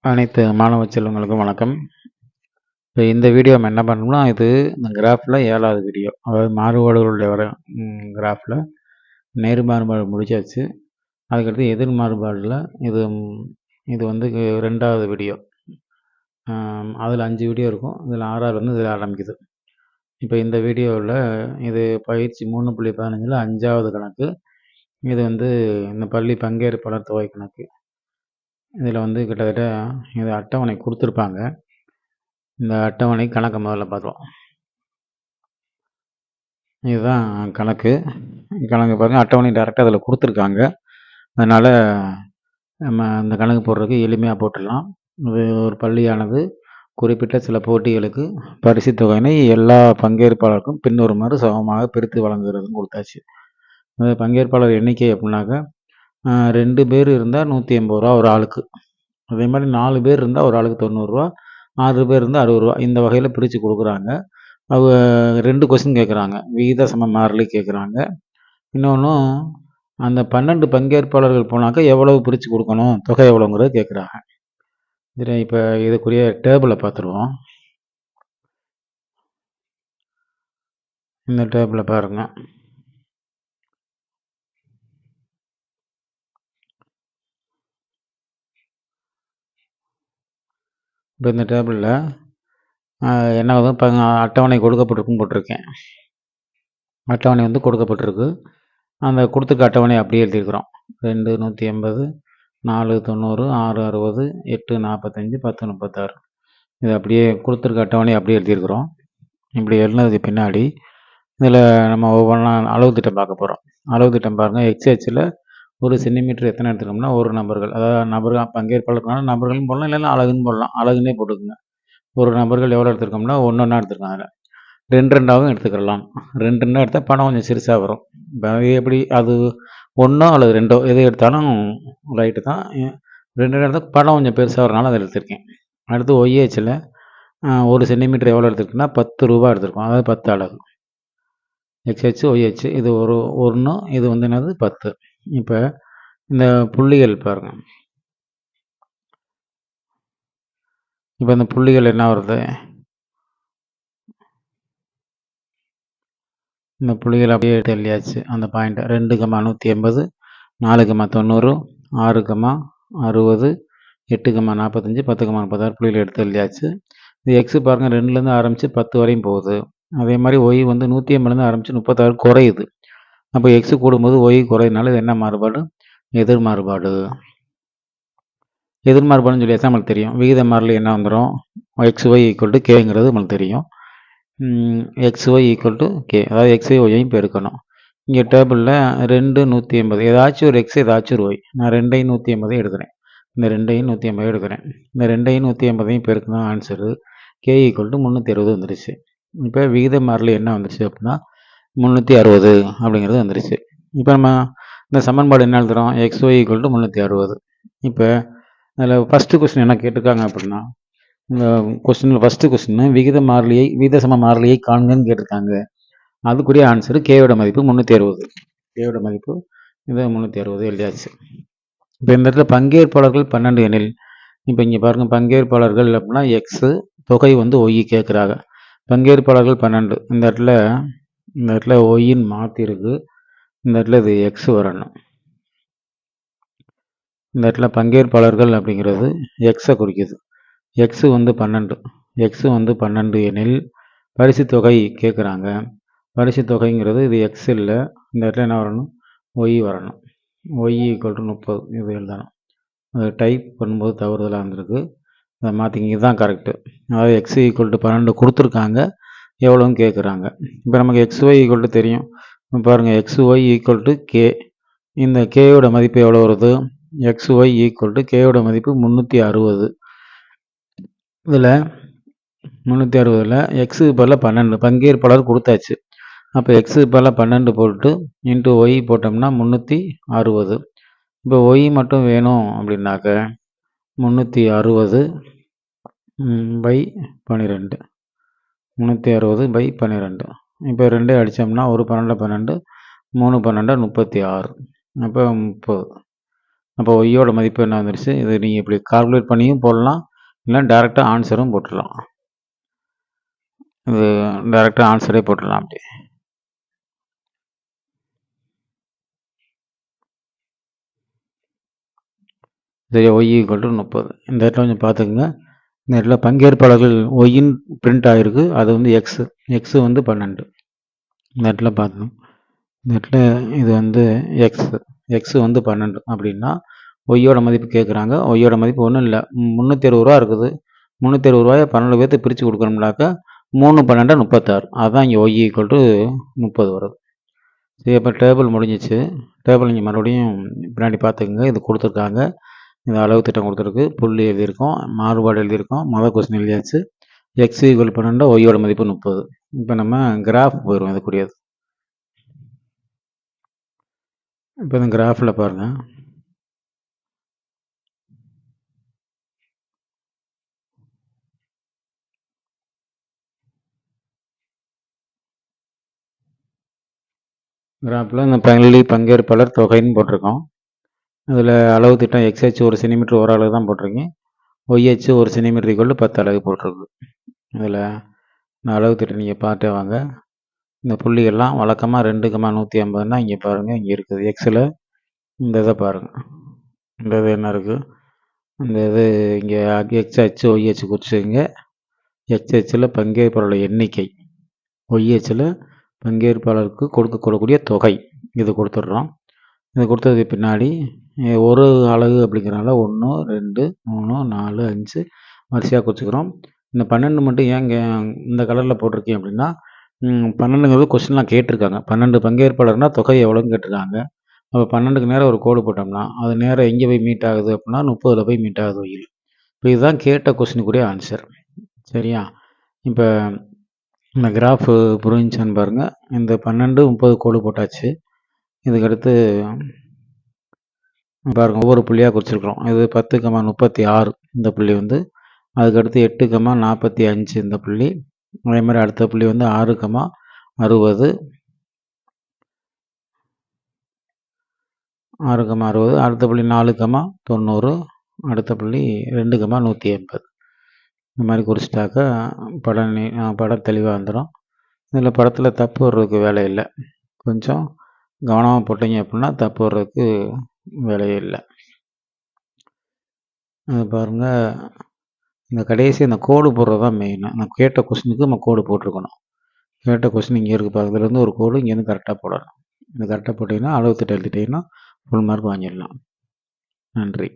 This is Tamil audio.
அனைத்து மாணவ செல்வங்களுக்கும் வணக்கம். இப்போ இந்த வீடியோ நம்ம என்ன பண்ணோம்னா, இந்த கிராஃப்ல 7வது வீடியோ. அதாவது மாறுபாடுகளுடைய கிராஃப்ல நேர் மாறுபாடு முடிச்சாச்சு. அதுக்கடுத்து எதிர் மாறுபாடுல இது இது வந்து 2வது வீடியோ. அதில் 5 வீடியோ இருக்கும். இதில் 6வது வந்து இதில் ஆரம்பிக்குது. இப்போ இந்த வீடியோவில் இது பயிற்சி 3.15ல் 5வது கணக்கு. இது வந்து இந்த பள்ளி பங்கேற்பாளர் தொகை கணக்கு. இதில் வந்து கிட்டத்தட்ட இது அட்டவணை கொடுத்துருப்பாங்க. இந்த அட்டவணை கணக்கை முதல்ல பார்க்கலாம். இதுதான் கணக்கு பாருங்கள். அட்டவணை டேரெக்டாக அதில் கொடுத்துருக்காங்க. அதனால் நம்ம அந்த கணக்கு போடுறதுக்கு எளிமையாக போட்டுடலாம். இது ஒரு பள்ளியானது குறிப்பிட்ட சில போட்டிகளுக்கு பரிசு தொகையினை எல்லா பங்கேற்பாளருக்கும் பின்வருமாறு சமமாக பிரித்து வழங்குகிறதுன்னு கொடுத்தாச்சு. பங்கேற்பாளர் எண்ணிக்கை அப்படின்னாக்க 2 பேர் இருந்தால் 180 ரூபா ஒரு ஆளுக்கு. அதே மாதிரி 4 பேர் இருந்தால் ஒரு ஆளுக்கு 90 ரூபா, 6 பேர் இருந்தால் 60 ரூபா. இந்த வகையில் பிரித்து கொடுக்குறாங்க. அவங்க 2 கொஸ்டின் கேட்குறாங்க. விகித சம மாறிலி கேட்குறாங்க. இன்னொன்று அந்த 12 பங்கேற்பாளர்கள் போனாக்கா எவ்வளவு பிரித்து கொடுக்கணும், தொகை எவ்வளோங்கிறத கேட்குறாங்க. சரி, இப்போ இதுக்குரிய டேபிளை பார்த்துருவோம். இந்த டேபிளை பாருங்கள். இப்போ இந்த டேபிளில் என்ன அட்டவணை கொடுக்கப்பட்டிருக்குன்னு போட்டிருக்கேன். அட்டவணை வந்து கொடுக்கப்பட்டிருக்கு. அந்த கொடுத்துருக்க அட்டவணை அப்படியே எழுதியிருக்கிறோம். 2 180, 4 90, 6 60, 8 45, 10 36. இது அப்படியே கொடுத்துருக்க அட்டவணை அப்படியே எழுதியிருக்கிறோம். இப்படி எழுதுனதுக்கு பின்னாடி இதில் நம்ம ஒவ்வொன்றா அளவு திட்டம் பார்க்க போகிறோம். அளவு திட்டம் பாருங்கள். எக்ஸ்ஹெச்சில் 1 சென்டிமீட்டர் எத்தனை எடுத்துக்கோம்னா ஒரு நபர்கள், அதாவது நபர்கள் பங்கேற்பாளருக்கான நபர்களும் போடலாம், இல்லைன்னா அழகுன்னு போடலாம். அழகுன்னே போட்டுக்குங்க. ஒரு நபர்கள் எவ்வளோ எடுத்துருக்கோம்னா 1 எடுத்துருக்கோம். அதில் 2 எடுத்துக்கலாம். 2 எடுத்தால் பணம் கொஞ்சம் சிறுசாக வரும். இப்போ எப்படி அது 1 அல்லது 2 எது எடுத்தாலும் ரைட்டு தான். 2 எடுத்தால் பணம் கொஞ்சம் பெருசாக வரனால அதை எடுத்திருக்கேன். அடுத்து ஒய்ஹெச்சில் 1 சென்டிமீட்டர் எவ்வளோ எடுத்துருக்குன்னா 10 ரூபா எடுத்திருக்கோம். அதாவது 10 அலகு. எக்ஸ்ஹெச் ஒய்ஹெச் இது 1, இது வந்து என்னது 10. இப்போ இந்த புள்ளிகள் பாருங்கள். இப்போ இந்த புள்ளிகள் என்ன வருது, இந்த புள்ளிகள் அப்படியே எழுதியாச்சு. அந்த பாயிண்ட் 2,180, 4,90, 6,60, 8,45, 10,36 புள்ளிகள் எடுத்து எழுதியாச்சு. இது எக்ஸு பாருங்கள் 2லேருந்து ஆரம்பித்து 10 வரையும் போகுது. அதே மாதிரி ஒய் வந்து 180லேருந்து ஆரம்பித்து 36 குறையுது. அப்போ எக்ஸு கூடும்போது ஒய் குறையினால இது என்ன மாறுபாடு, எதிர் மாறுபாடு. எதிர் மாறுபாடுன்னு சொல்லி நம்மளுக்கு தெரியும். விகித மாறிலி என்ன வந்துடும், XY = Kங்கிறது நம்மளுக்கு தெரியும். XY = K, அதாவது XY ஒய்யையும் பெருக்கணும். இங்கே டேபிளில் 2 180, ஏதாச்சும் ஒரு எக்ஸ் ஏதாச்சும் ஒரு ஒய். நான் 2ஐயும் 180 எடுக்கிறேன். இந்த 2ஐயும் 180 எடுக்கிறேன். இந்த 2ஐயும் 180 பெருக்கணும். ஆன்சரு K = 360 வந்துருச்சு. இப்போ விகித மாறிலி என்ன வந்துருச்சு அப்படின்னா 360 அப்படிங்கிறது வந்துருச்சு. இப்போ நம்ம இந்த சமன்பாடு என்ன எழுதுகிறோம், XY = 360. இப்போ அதில் ஃபஸ்ட்டு கொஸ்டின் என்ன கேட்டிருக்காங்க அப்படின்னா, இந்த கொஸ்டினில் ஃபஸ்ட்டு கொஸ்டின் விகித சம மாறிலியை காண்கன்னு கேட்டிருக்காங்க. அதுக்குரிய ஆன்சரு கேயோட மதிப்பு 360. கேயோட மதிப்பு இது 360 எழுதியாச்சு. இப்போ இந்த இடத்துல பங்கேற்பாளர்கள் 12 எனில், இப்போ இங்கே பாருங்கள், பங்கேற்பாளர்கள் அப்படின்னா எக்ஸு, தொகை வந்து ஒய் கேட்குறாங்க. பங்கேற்பாளர்கள் 12. இந்த இடத்துல ஒய்ன்னு மாற்றிருக்கு. இந்த இடத்துல இது எக்ஸ் வரணும். இந்த இடத்துல பங்கேற்பாளர்கள் அப்படிங்கிறது எக்ஸை குறிக்குது. எக்ஸு வந்து 12. எக்ஸு வந்து 12 எனில் பரிசு தொகை கேட்குறாங்க. பரிசு தொகைங்கிறது இது எக்ஸ் இல்லை. இந்த இடத்துல என்ன வரணும், ஒய் வரணும். ஒய் = 30 இது எழுதணும். அது டைப் பண்ணும்போது தவறுதலாக இருந்திருக்கு. அதை மாற்றிங்க. இதுதான் கரெக்டு. அதாவது எக்ஸ் = 12 கொடுத்துருக்காங்க, எவ்வளோன்னு கேட்குறாங்க. இப்போ நமக்கு XY = தெரியும். பாருங்கள், XY = K. இந்த கேயோட மதிப்பு எவ்வளோ வருது, XY = கேயோட மதிப்பு 360. இதில் 360ல் எக்ஸுக்கு பதிலாக 12 பங்கேற்பாளர் கொடுத்தாச்சு. அப்போ எக்ஸுக்கு பதிலாக 12 போட்டு இன்ட்டு ஒய் போட்டோம்னா 360. இப்போ ஒய் மட்டும் வேணும் அப்படின்னாக்க 360 பை 12. 360 / 12. இப்போ 2 அடித்தோம்னா 1 12 12, 3 12 36. அப்போ 30. அப்போ ஒய்யோட மதிப்பு என்ன வந்துருச்சு? இது நீங்கள் இப்படி கால்குலேட் பண்ணியும் போடலாம், இல்லை டேரெக்டாக ஆன்சரும் போட்டுடலாம். இது டேரெக்டாக ஆன்சரே போட்டுடலாம் அப்படி. சரி, ஒய் ஈக்குவல் டு 30. இந்த இடத்துல கொஞ்சம் பார்த்துக்குங்க. இந்த இடத்துல பங்கேற்பாளர்கள் ஒய்யின் பிரிண்ட் ஆகிருக்கு, அது வந்து எக்ஸு. எக்ஸு வந்து 12. இந்த இடத்துல பார்க்கணும். இந்த இடத்துல இது வந்து எக்ஸு. எக்ஸு வந்து 12 அப்படின்னா ஒய்யோட மதிப்பு கேட்குறாங்க. ஒய்யோட மதிப்பு ஒன்றும் இல்லை, 360 இருக்குது. 360 12 பேர்த்து பிரித்து கொடுக்கணும்னாக்கா 3 12 36. அதுதான் இங்கே ஒய் ஈக்குவல் டு 30 வருது. சரி, அப்போ டேபிள் முடிஞ்சிச்சு. டேபிள் நீங்கள் மறுபடியும் பின்னாடி பார்த்துக்குங்க. இது கொடுத்துருக்காங்க, இந்த அளவு திட்டம் கொடுத்துருக்கு, புள்ளி எழுதியிருக்கோம், மாறுபாடு எழுதியிருக்கோம், மொதல் கொஸ்டின் எழுதியாச்சு. எக்ஸ் ஈக்குவல் 12, ஒய்யோட மதிப்பு 30. இப்போ நம்ம கிராஃப் போயிடும் இதுக்குரியது. இப்போ இந்த கிராஃபில் பாருங்கள். கிராஃபில் இந்த பள்ளி பங்கேற்பாளர் தொகைன்னு போட்டிருக்கோம். அதில் அளவு திட்டம் எக்ஸ்ஹெச் 1 சென்டிமீட்டர் ஒரு அளவு தான் போட்டிருக்கேன். ஒய்ஹெச் 1 சென்டிமீட்டர் ஈக்குவல் 10 அலகு போட்டிருக்கு. இதில் இந்த அளவு திட்டம் நீங்கள் பார்த்தே வாங்க. இந்த புள்ளிகள்லாம் வழக்கமாக 2,150ன்னா இங்கே பாருங்கள், இங்கே இருக்குது எக்ஸில். இந்த இதை பாருங்கள், இந்த இது என்ன இருக்குது, இந்த இது இங்கே எக்ஸ்ஹெச் ஒய்ஹெச் குறிச்சுங்க. எக்ஸ்ஹெச்சில் பங்கேற்பாளர் எண்ணிக்கை, ஒய்ஹெச்சில் பங்கேற்பாளருக்கு கொடுக்கக்கூடிய தொகை, இது கொடுத்துட்றோம். இது கொடுத்ததுக்கு பின்னாடி ஒரு அலகு அப்படிங்கிறனால 1 2 3 4 5 வரிசையாக குறிச்சிக்கிறோம். இந்த 12 மட்டும் ஏங்க இந்த கலரில் போட்டிருக்கேன் அப்படின்னா, 12ங்கிறது கொஸ்டின்லாம் கேட்டிருக்காங்க. 12 பங்கேற்பாளர்னால் தொகை எவ்வளோன்னு கேட்டிருக்காங்க. அப்போ 12க்கு நேரம் ஒரு கோடு போட்டோம்னா அது நேரம் எங்கே போய் மீட் ஆகுது அப்படின்னா 30ல் போய் மீட் ஆகுது ஒய்யில். இப்போ இதுதான் கேட்ட கொஸ்டினுக்குரிய ஆன்சர். சரியா? இப்போ இந்த கிராஃபு புரிஞ்சான்னு பாருங்கள். இந்த 12 30 கோடு போட்டாச்சு. இதுக்கடுத்து பாருங்கள், ஒவ்வொரு புள்ளியாக குறிச்சிருக்கிறோம். இது 10,36 இந்த புள்ளி வந்து, அதுக்கடுத்து 8,45 இந்த புள்ளி. அதே மாதிரி அடுத்த புள்ளி வந்து 6,60, 6,60, அடுத்த புள்ளி 4,90, அடுத்த புள்ளி 2,180. இந்த மாதிரி குறிச்சிட்டாக்கா படம் தெளிவாக வந்துடும். இதில் படத்தில் தப்பு வர்றதுக்கு வேலை இல்லை. கொஞ்சம் கவனமாக போட்டீங்க அப்படின்னா தப்பு வர்றதுக்கு வேலையே இல்லை. அது பாருங்கள், இந்த கடைசி அந்த கோடு போடுறது தான் மெயின். நான் கேட்ட கொஸ்டினுக்கு நம்ம கோடு போட்டிருக்கணும். கேட்ட கொஸ்டின் இங்கே இருக்குது பாருங்கள், இதுலேருந்து ஒரு கோடு இங்கேருந்து கரெக்டாக போடணும். இது கரெக்டாக போட்டிங்கன்னா அளவு திட்டம் எழுதிட்டிங்கன்னா ஃபுல் மார்க் வாங்கிடலாம். நன்றி.